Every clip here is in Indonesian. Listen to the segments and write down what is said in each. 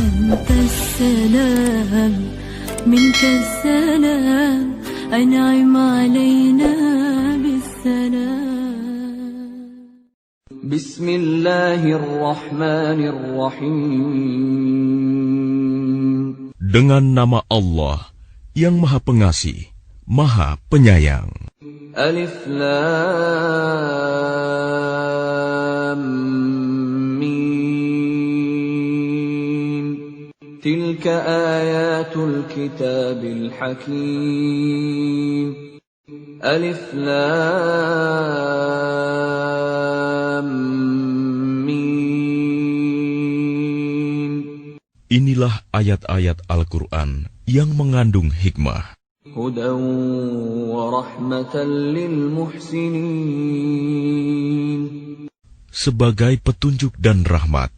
أنت السلام منك السلام أنعم علينا بالسلام. بسم الله الرحمن الرحيم. Dengan nama Allah yang Maha Pengasih, Maha Penyayang. Alif Lam Mim. Tilka ayatul kitabil hakim. Alif Lam Mim. Inilah ayat-ayat Al-Quran yang mengandung hikmah. Hudan wa rahmatan lil muhsinin. Sebagai petunjuk dan rahmat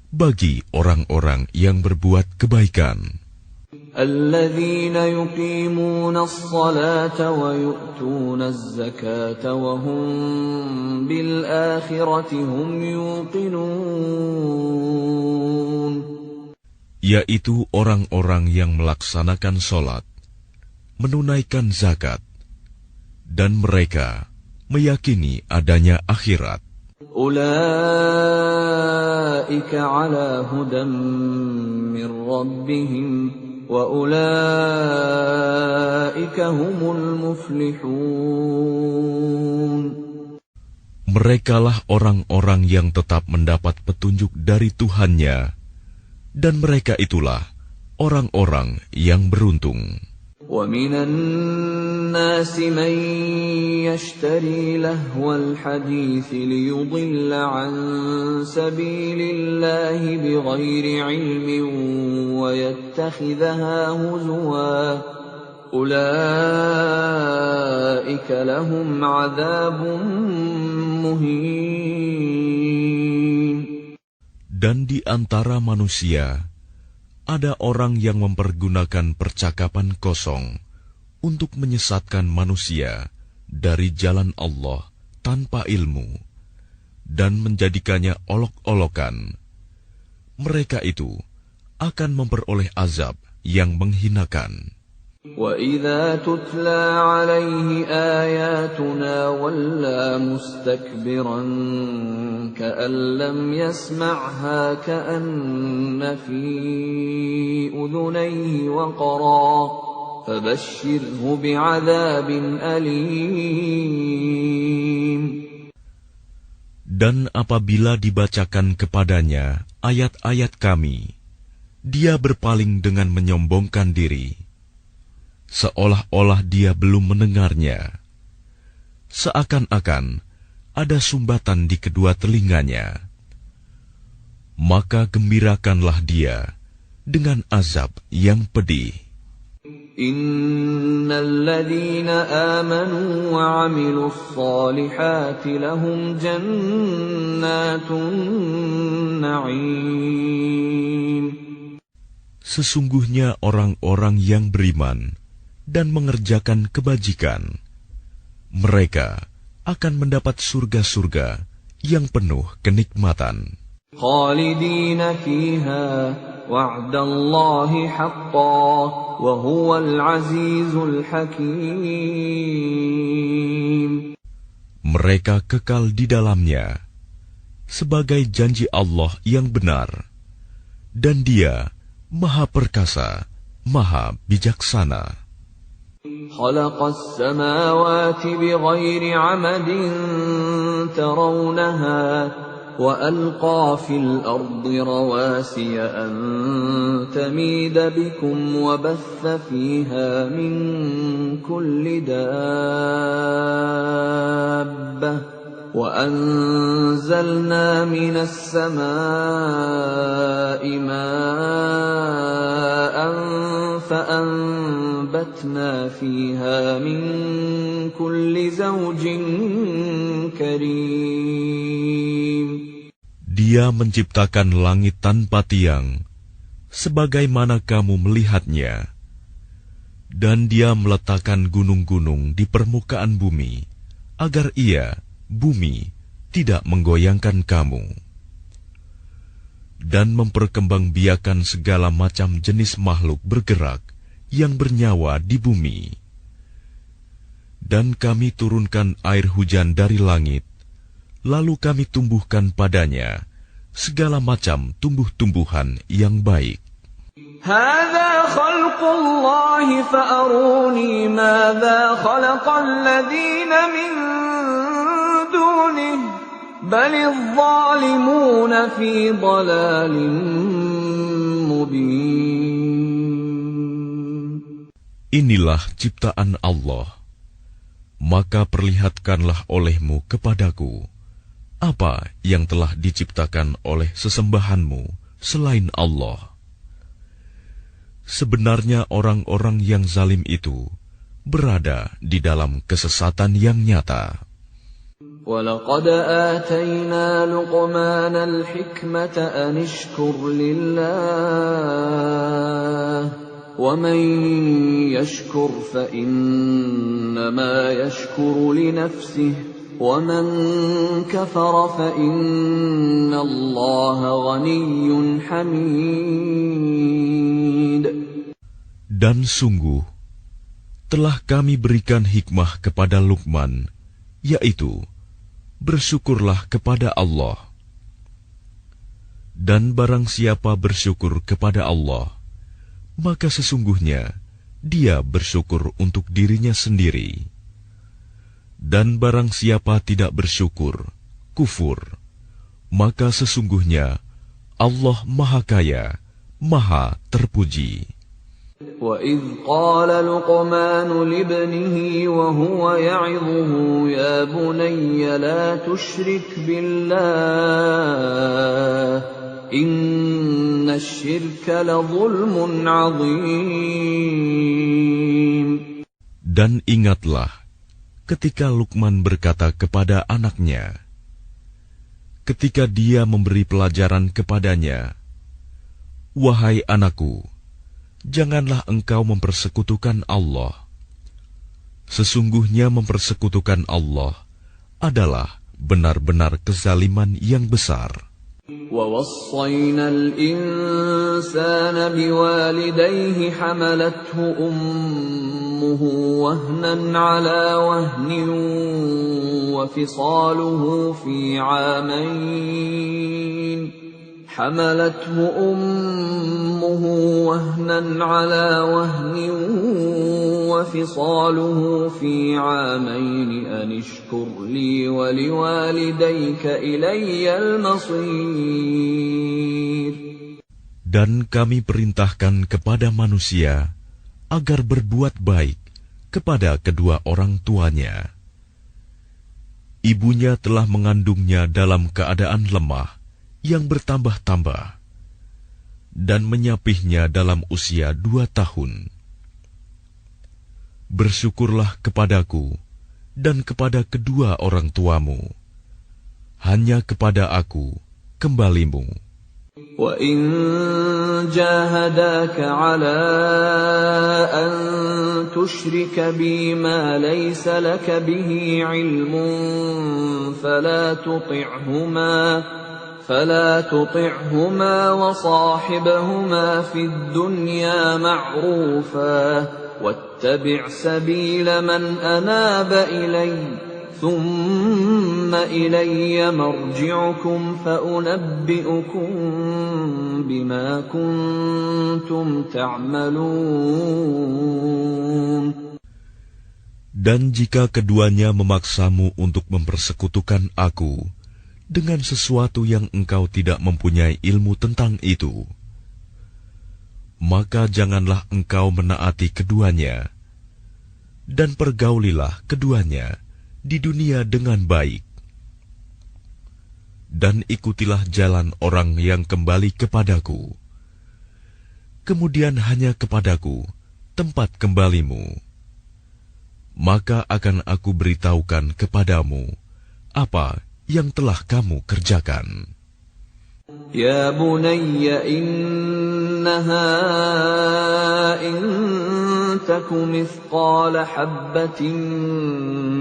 bagi orang-orang yang berbuat kebaikan. Alladzina yuqimuna as-salata wa yu'tuna az-zakata wa hum bil akhirati hum yuqinun. Yaitu orang-orang yang melaksanakan sholat, menunaikan zakat, dan mereka meyakini adanya akhirat. Ulaika ala hudan min rabbihim wa ulaika humul muflihun. Merekalah orang-orang yang tetap mendapat petunjuk dari Tuhannya, dan mereka itulah orang-orang yang beruntung. وَمِنَ النَّاسِ مَن يَشْتَرِي لَهْوَ الْحَدِيثِ لِيُضِلَّ عَن سَبِيلِ اللَّهِ بِغَيْرِ عِلْمٍ وَيَتَّخِذَهَا هُزُوًا أُولَئِكَ لَهُمْ عَذَابٌ مُهِينٌ. Dan di antara manusia ada orang yang mempergunakan percakapan kosong untuk menyesatkan manusia dari jalan Allah tanpa ilmu dan menjadikannya olok-olokan. Mereka itu akan memperoleh azab yang menghinakan. وَإِذَا تُتْلَى عَلَيْهِ آيَاتُنَا وَلَّى مُسْتَكْبِرًا كَأَن لَّمْ يَسْمَعْهَا كَأَنَّ فِي أُذُنَيْهِ وَقْرًا فَبَشِّرْهُ بِعَذَابٍ أَلِيمٍ. Dan apabila dibacakan kepadanya ayat-ayat kami, dia berpaling dengan menyombongkan diri, seolah-olah dia belum mendengarnya, seakan-akan ada sumbatan di kedua telinganya. Maka gembirakanlah dia dengan azab yang pedih. Innal ladzina amanu wa 'amilus shalihati lahum jannatun na'im. Sesungguhnya orang-orang yang beriman dan mengerjakan kebajikan, mereka akan mendapat surga-surga yang penuh kenikmatan. Khalidina fiha wa'dallahi haqqan wa huwal azizul hakim. Mereka kekal di dalamnya sebagai janji Allah yang benar, dan Dia Maha Perkasa, Maha Bijaksana. خلق السماوات بغير عمد ترونها وألقى في الأرض رواسي أن تميد بكم وبث فيها من كل دابة وأنزلنا من السماء ماء فأنبتنا فيها من كل زوج كريم. Dia menciptakan langit tanpa tiang, sebagaimana kamu melihatnya, dan Dia meletakkan gunung-gunung di permukaan bumi, agar Ia, bumi, tidak menggoyangkan kamu. dan memperkembangbiakan segala macam jenis makhluk bergerak yang bernyawa di bumi. Dan kami turunkan air hujan dari langit, lalu kami tumbuhkan padanya segala macam tumbuh-tumbuhan yang baik. هذا خلق الله فأروني ماذا خلق الذين من دونه بل الظالمون في ضلال مبين. Inilah ciptaan Allah, maka perlihatkanlah olehmu kepadaku apa yang telah diciptakan oleh sesembahanmu selain Allah. Sebenarnya orang-orang yang zalim itu berada di dalam kesesatan yang nyata. وَلَقَدْ آتَيْنَا لُقْمَانَ الْحِكْمَةَ أَنِ اشْكُرْ لِلَّهِ وَمَنْ يَشْكُرْ فَإِنَّمَا يَشْكُرُ لِنَفْسِهِ وَمَنْ كَفَرَ فَإِنَّ اللَّهَ غَنِيٌّ حَمِيدٌ. Dan sungguh, telah kami berikan hikmah kepada Luqman, yaitu, bersyukurlah kepada Allah. Dan barang siapa bersyukur kepada Allah, maka sesungguhnya dia bersyukur untuk dirinya sendiri. Dan barang siapa tidak bersyukur, kufur, maka sesungguhnya Allah Maha Kaya, Maha Terpuji. وَإِذْ قَالَ لُقْمَانُ لِابْنِهِ وَهُوَ يَعِظُهُ يَا بُنَيَّ لَا تُشْرِكْ بِاللَّهِ إِنَّ الشِّرْكَ لَظُلْمٌ عَظِيمٌ. Dan ingatlah ketika Luqman berkata kepada anaknya, ketika dia memberi pelajaran kepadanya, "Wahai anakku, janganlah engkau mempersekutukan Allah. Sesungguhnya mempersekutukan Allah adalah benar-benar kezaliman yang besar." وَوَصَّيْنَا الْإِنسَانَ بِوَالِدَيْهِ حَمَلَتْهُ أُمُّهُ وَهْنًا عَلَى وَهْنٍ وَفِصَالُهُ فِي عَامَيْنِ حملته أمه وهنا على وهن وفصاله في عامين أن اشكر لي ولوالديك إلي المصير. Dan kami perintahkan kepada manusia agar berbuat baik kepada kedua orang tuanya. Ibunya telah mengandungnya dalam keadaan lemah yang bertambah-tambah, dan menyapihnya dalam usia 2 tahun. Bersyukurlah kepadaku dan kepada kedua orang tuamu. Hanya kepada aku kembalimu. وَإِنْ جَاهَدَاكَ عَلَىٰ أَنْ تُشْرِكَ بِي مَا لَيْسَ لَكَ بِهِ عِلْمٌ فلا تطعهما وصاحبهما في الدنيا معروفا واتبع سبيل من أناب إلي ثم إلي مرجعكم فأنبئكم بما كنتم تعملون. Dan jika keduanya memaksamu untuk mempersekutukan aku dengan sesuatu yang engkau tidak mempunyai ilmu tentang itu, maka janganlah engkau menaati keduanya, dan pergaulilah keduanya di dunia dengan baik. Dan ikutilah jalan orang yang kembali kepadaku, kemudian hanya kepadaku tempat kembalimu. Maka akan aku beritahukan kepadamu apa yang telah kamu kerjakan. Ya bunayya innaha in taku mithqala habbatin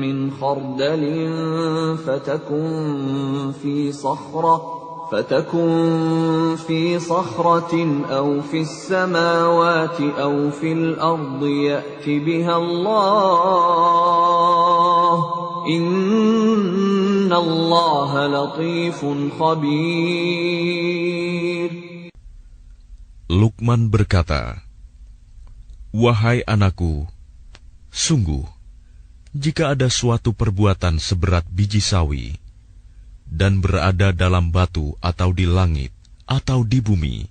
min khardalin fatakun fi sakhrah فتكن في صخرة أو في السماوات أو في الأرض يأت بها الله إن الله لطيف خبير. Luqman berkata, "Wahai anakku, sungguh, jika ada suatu perbuatan seberat biji sawi, dan berada dalam batu atau di langit atau di bumi,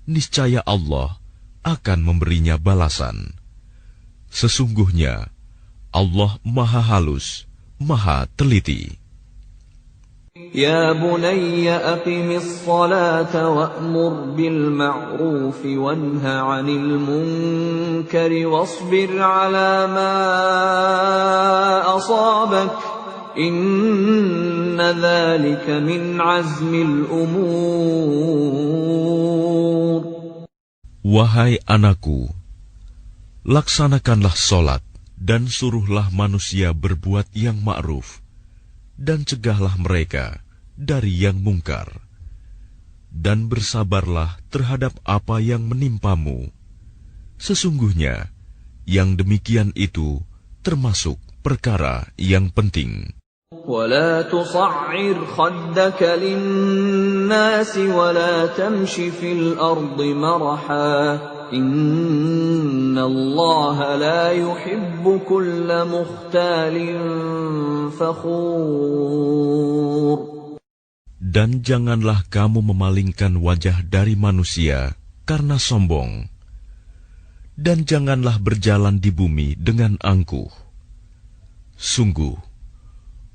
niscaya Allah akan memberinya balasan. Sesungguhnya Allah Maha Halus, Maha Teliti." يا بني أقم الصلاة وأمر بالمعروف وانه عن المنكر واصبر على ما أصابك إن ذلك من عزم الأمور. Wahai anakku, laksanakanlah solat dan suruhlah manusia berbuat yang ma'ruf, dan cegahlah mereka dari yang mungkar, dan bersabarlah terhadap apa yang menimpamu. Sesungguhnya yang demikian itu termasuk perkara yang penting. ولا تصعر خدك للناس ولا تمش في الأرض مرحا إن الله لا يحب كل مختال فخور. Dan janganlah kamu memalingkan wajah dari manusia karena sombong, dan janganlah berjalan di bumi dengan angkuh. Sungguh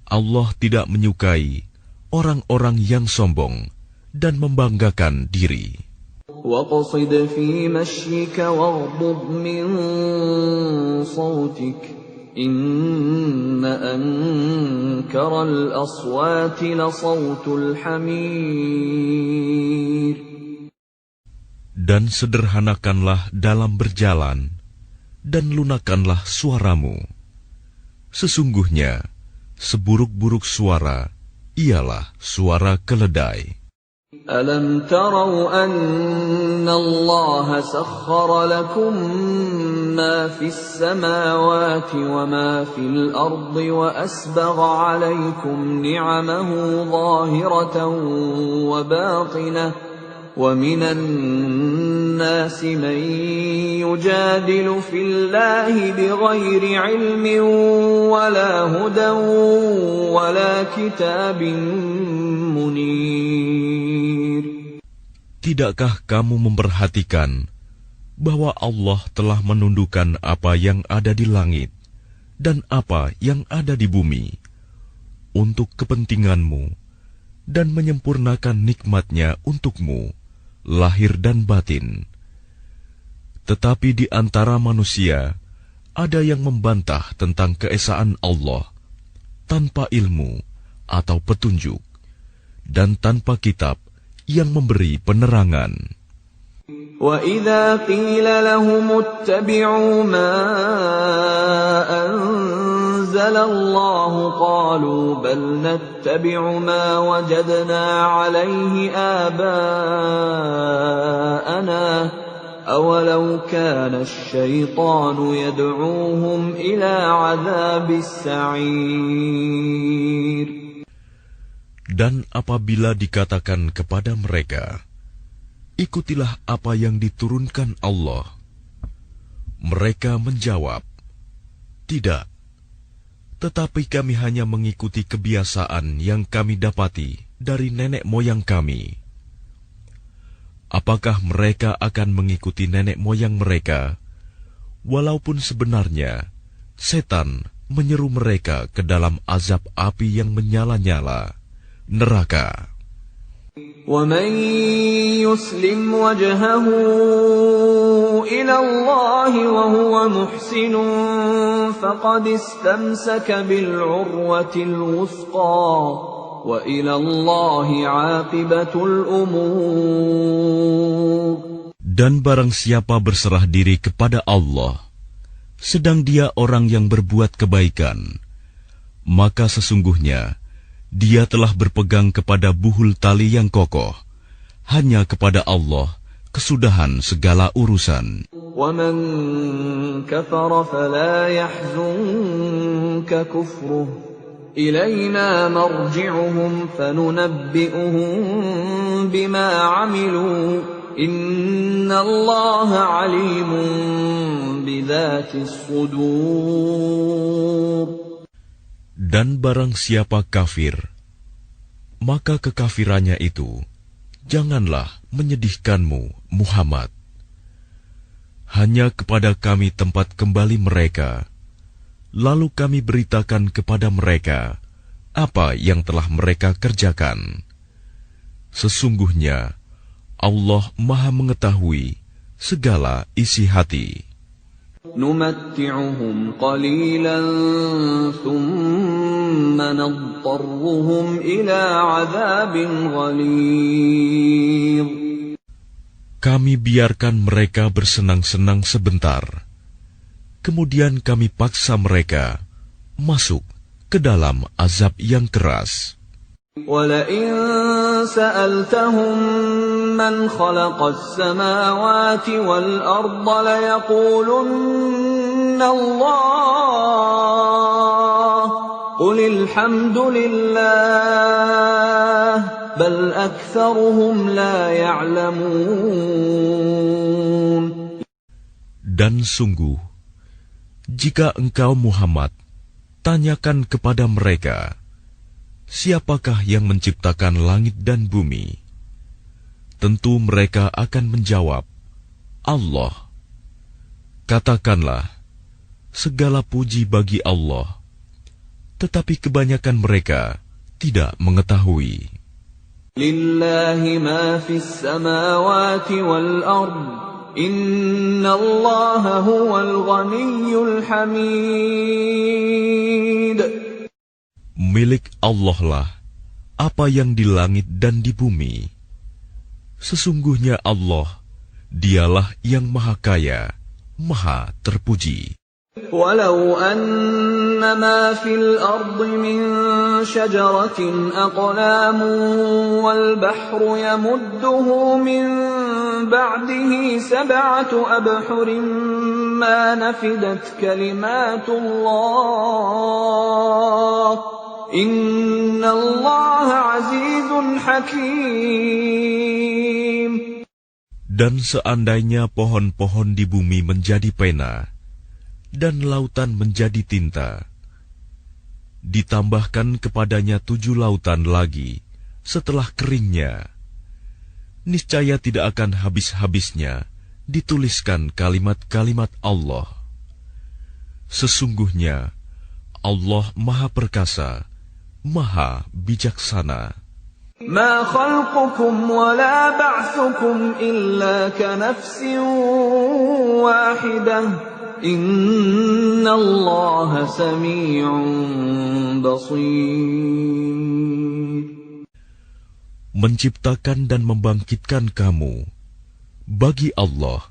Allah tidak menyukai orang-orang yang sombong dan membanggakan diri. وَاقْصِدْ فِي مَشْيِكَ وَاغْضُضْ مِنْ صَوْتِكَ إِنَّ أَنْكَرَ الْأَصْوَاتِ لَصَوْتُ الْحَمِيرِ. Dan sederhanakanlah dalam berjalan, dan lunakanlah suaramu. Sesungguhnya seburuk-buruk suara ialah suara keledai. أَلَمْ تَرَوْا أَنَّ اللَّهَ سَخَّرَ لَكُم مَّا فِي السَّمَاوَاتِ وَمَا فِي الْأَرْضِ وَأَسْبَغَ عَلَيْكُمْ نِعَمَهُ ظَاهِرَةً وَبَاطِنَةً وَمِنَ النَّاسِ مَن يُجَادِلُ فِي اللَّهِ بِغَيْرِ عِلْمٍ وَلَا هُدًى وَلَا كِتَابٍ مُنِيرٍ. Tidakkah kamu memperhatikan bahwa Allah telah menundukkan apa yang ada di langit dan apa yang ada di bumi untuk kepentinganmu dan menyempurnakan nikmat-Nya untukmu, lahir dan batin. Tetapi di antara manusia ada yang membantah tentang keesaan Allah tanpa ilmu atau petunjuk dan tanpa kitab yang memberi penerangan. وَإِذَا قِيلَ لَهُمُ اتَّبِعُوا مَا أَنزَلَ اللَّهُ قَالُوا بَلْ نَتَّبِعُ مَا وَجَدْنَا عَلَيْهِ آبَاءَنَا أَوَلَوْ كَانَ الشَّيْطَانُ يَدْعُوهُمْ إِلَى عَذَابِ السَّعِيرِ. Dan apabila dikatakan kepada mereka, ikutilah apa yang diturunkan Allah, mereka menjawab, tidak, tetapi kami hanya mengikuti kebiasaan yang kami dapati dari nenek moyang kami. Apakah mereka akan mengikuti nenek moyang mereka, walaupun sebenarnya setan menyeru mereka ke dalam azab api yang menyala-nyala, neraka. وَمَنْ يُسْلِمْ وَجْهَهُ إِلَى اللَّهِ وَهُوَ مُحْسِنٌ فَقَدِ اسْتَمْسَكَ بِالْعُرْوَةِ الْوُثْقَى وَإِلَى اللَّهِ عَاقِبَةُ الْأُمُورِ. Dan barang siapa berserah diri kepada Allah, sedang dia orang yang berbuat kebaikan, maka sesungguhnya Dia telah berpegang kepada buhul tali yang kokoh. Hanya kepada Allah kesudahan segala urusan. وَمَنْ كَفَرَ فَلَا يَحْزُنْكَ كُفْرُهُ إِلَيْنَا مَرْجِعُهُمْ فَنُنَبِّئُهُم بِمَا عَمِلُوا إِنَّ اللَّهَ عَلِيمٌ بِذَاتِ الصُّدُورِ. Dan barang siapa kafir, maka kekafirannya itu janganlah menyedihkanmu, Muhammad. Hanya kepada kami tempat kembali mereka, lalu kami beritakan kepada mereka apa yang telah mereka kerjakan. Sesungguhnya Allah Maha mengetahui segala isi hati. نُمَتِّعُهُمْ قَلِيلًا ثُمَّ نَضْطَرُّهُمْ إِلَى عَذَابٍ غَلِيظٍ. Kami biarkan mereka bersenang-senang sebentar, kemudian kami paksa mereka masuk ke dalam azab yang keras. وَلَئِن سَأَلْتَهُم مَّنْ خَلَقَ السَّمَاوَاتِ وَالْأَرْضَ لَيَقُولُنَّ اللَّهُ قُلِ الْحَمْدُ لِلَّهِ بَلْ أَكْثَرُهُمْ لَا يَعْلَمُونَ. Dan sungguh, jika engkau Muhammad tanyakan kepada mereka, siapakah yang menciptakan langit dan bumi? Tentu mereka akan menjawab, Allah. Katakanlah, segala puji bagi Allah, tetapi kebanyakan mereka tidak mengetahui. Lillahi ma fis samawati wal ard, inna Allaha huwal ghaniyyul hamid. Milik Allah lah apa yang di langit dan di bumi. Sesungguhnya Allah, dialah yang maha kaya, maha terpuji. Walau anna ma fil ardi min syajaratin aqlamun wal bahru yamudduhu min ba'dihi sab'atu abhurin ma nafidat kalimatullah. Inna Allah azizun hakim. Dan seandainya pohon-pohon di bumi menjadi pena, dan lautan menjadi tinta, ditambahkan kepadanya 7 lautan lagi setelah keringnya, niscaya tidak akan habis-habisnya dituliskan kalimat-kalimat Allah. Sesungguhnya Allah Maha Perkasa, Maha Bijaksana. Ma khalqukum wa la ba'thukum illa ka nafsin wahidah. Inna Allaha sami'un basir. Menciptakan dan membangkitkan kamu bagi Allah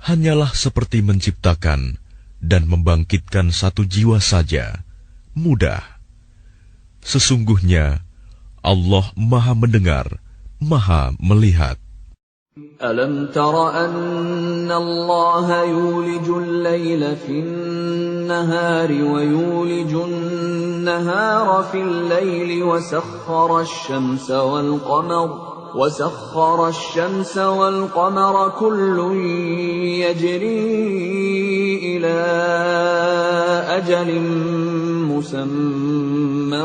hanyalah seperti menciptakan dan membangkitkan satu jiwa saja, mudah. Sesungguhnya Allah Maha mendengar, Maha melihat. Alam tara anna Allah yulijul layla fin nahari wa yulijun nahara fil layli wa sakhkhara asy-syamsa wal qamara وسخر الشمس والقمر كل يجري إلى أجل مسمى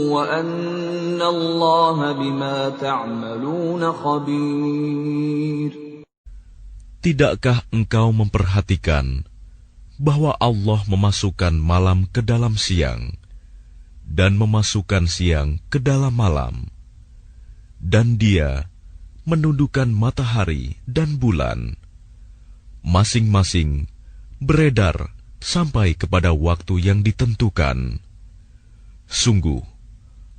وأن الله بما تعملون خبير. Tidakkah engkau memperhatikan bahwa Allah memasukkan malam ke dalam siang dan memasukkan siang ke dalam malam? Dan Dia menundukkan matahari dan bulan, masing-masing beredar sampai kepada waktu yang ditentukan. Sungguh,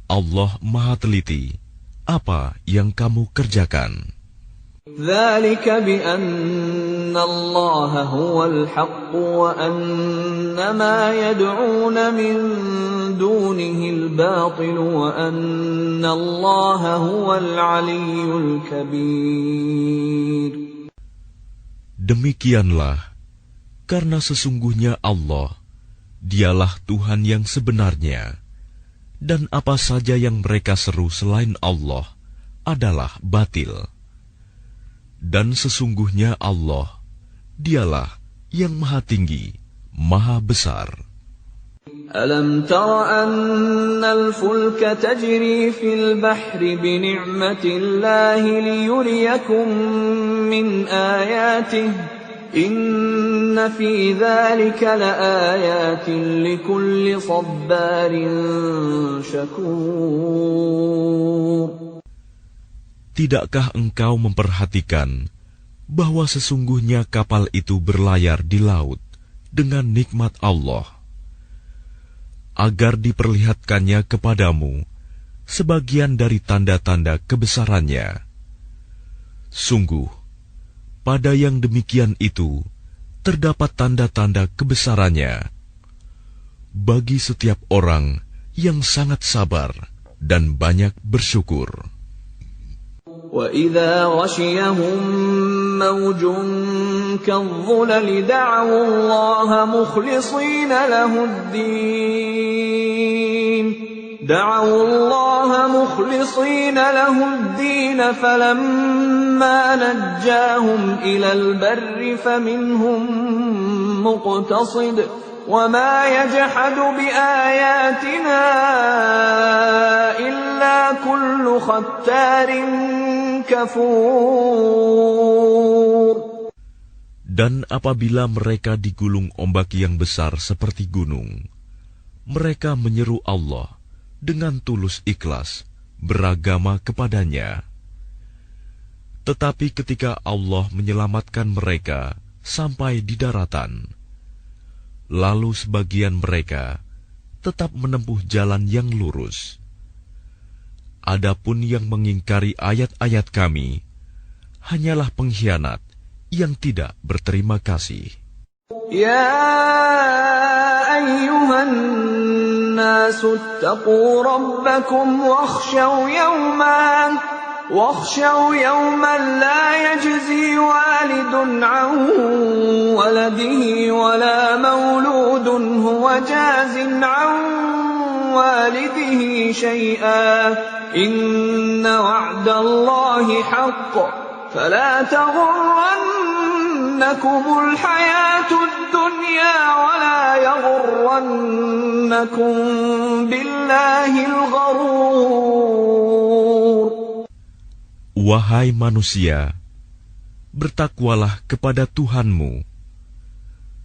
Allah Maha teliti apa yang kamu kerjakan. ذلك بأن الله هو الحق وأن ما يدعون من دونه الباطل وأن الله هو العلي الكبير. Demikianlah, karena sesungguhnya Allah, dialah Tuhan yang sebenarnya, dan apa saja yang mereka seru selain Allah adalah batil. Dan sesungguhnya Allah, dialah yang maha tinggi, maha besar. ألم تر أن الفلك تجري في البحر بنعمة الله ليريكم من آياته إن في ذلك لآيات لكل صبار شكور. Tidakkah engkau memperhatikan bahwa sesungguhnya kapal itu berlayar di laut dengan nikmat Allah, agar diperlihatkannya kepadamu sebagian dari tanda-tanda kebesarannya? Sungguh, pada yang demikian itu terdapat tanda-tanda kebesarannya bagi setiap orang yang sangat sabar dan banyak bersyukur. وَإِذَا غَشِيَهُم مَّوْجٌ كَالظُّلَلِ دَعَوُا اللَّهَ مُخْلِصِينَ لَهُ الدِّينَ فَلَمَّا نَجَّاهُمْ إِلَى الْبَرِّ فَمِنْهُم مُّقْتَصِدٌ وَمَا يَجْحَدُ بِآيَاتِنَا إِلَّا كُلُّ خَتَّارٍ كَفُورٍ. Dan apabila mereka digulung ombak yang besar seperti gunung, mereka menyeru Allah dengan tulus ikhlas beragama kepadanya. Tetapi ketika Allah menyelamatkan mereka sampai di daratan, lalu sebagian mereka tetap menempuh jalan yang lurus. Adapun yang mengingkari ayat-ayat Kami hanyalah pengkhianat yang tidak berterima kasih. Ya ayyuhan nasu ittaqu rabbakum واخشوا يوما لا يجزي والد عن ولده ولا مولود هو جاز عن والده شيئا إن وعد الله حق فلا تغرنكم الحياة الدنيا ولا يغرنكم بالله الغرور. Wahai manusia, bertakwalah kepada Tuhanmu,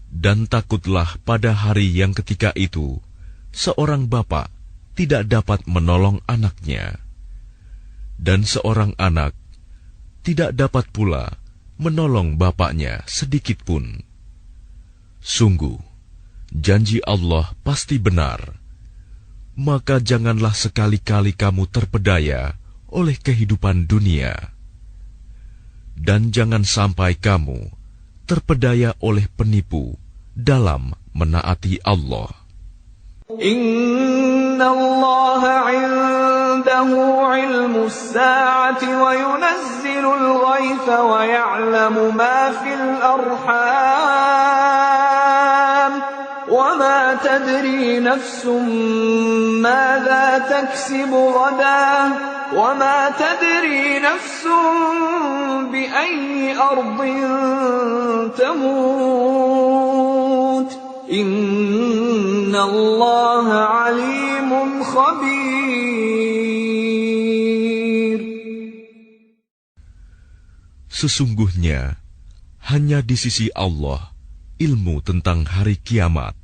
dan takutlah pada hari yang ketika itu seorang bapa tidak dapat menolong anaknya, dan seorang anak tidak dapat pula menolong bapaknya sedikitpun. Sungguh, janji Allah pasti benar, maka janganlah sekali-kali kamu terpedaya oleh kehidupan dunia, dan jangan sampai kamu terpedaya oleh penipu dalam menaati Allah. Inna Allah 'indahu 'ilmus sa'ati wa yunazzilul ghaitha wa ya'lamu ma fil arham wa ma tadri nafsun madza taksibu ghadan وَمَا تَدْرِي نَفْسٌ بِأَيِّ أَرْضٍ تَمُوتُ إِنَّ اللَّهَ عَلِيمٌ خَبِيرٌ. Sesungguhnya hanya di sisi Allah ilmu tentang hari kiamat,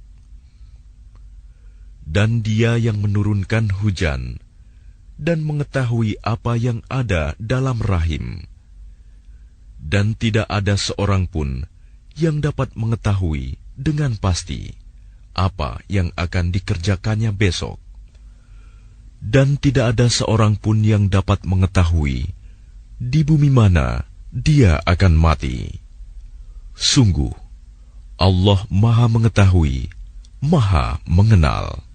dan Dia yang menurunkan hujan dan mengetahui apa yang ada dalam rahim. Dan tidak ada seorang pun yang dapat mengetahui dengan pasti apa yang akan dikerjakannya besok. Dan tidak ada seorang pun yang dapat mengetahui di bumi mana dia akan mati. Sungguh, Allah Maha Mengetahui, Maha Mengenal.